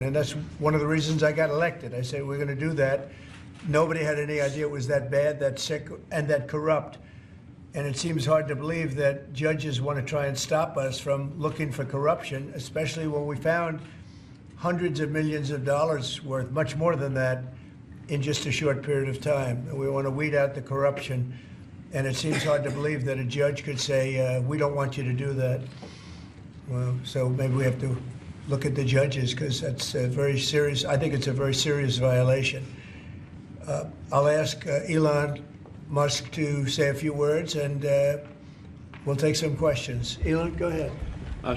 And that's one of the reasons I got elected. I said, we're going to do that. Nobody had any idea it was that bad, that sick, and that corrupt. And it seems hard to believe that judges want to try and stop us from looking for corruption, especially when we found hundreds of millions of dollars worth, much more than that, in just a short period of time. And we want to weed out the corruption. And it seems hard to believe that a judge could say, we don't want you to do that. Well, so maybe we have to look at the judges, because that's a very serious, I think it's a very serious violation. I'll ask Elon Musk to say a few words, and we'll take some questions. Elon, go ahead.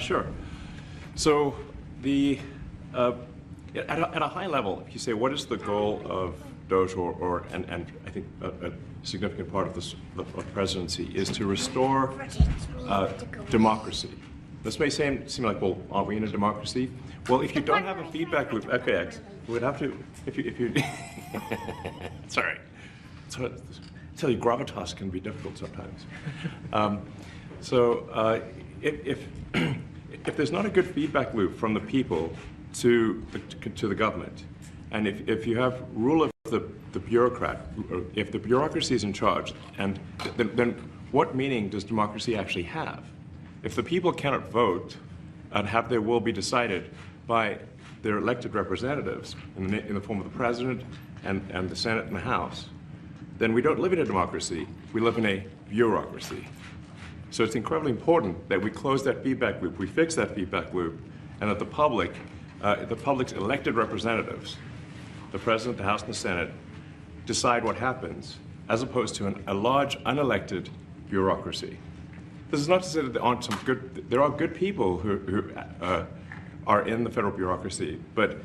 Sure. So the at a high level, if you say what is the goal of Doge, and I think a significant part of the presidency is to restore democracy. This may seem like, well, aren't we in a democracy? Well, if you don't have a feedback loop, okay, we would have to, if you sorry. So, tell you, gravitas can be difficult sometimes. If there's not a good feedback loop from the people to the government, and if you have rule of the bureaucrat, or if the bureaucracy is in charge, and then what meaning does democracy actually have? If the people cannot vote and have their will be decided by their elected representatives in the form of the president and the Senate and the House, then we don't live in a democracy, we live in a bureaucracy. So it's incredibly important that we close that feedback loop, we fix that feedback loop, and that the public's elected representatives, the president, the House, and the Senate, decide what happens, as opposed to a large unelected bureaucracy. This is not to say that there aren't there are good people who are in the federal bureaucracy, but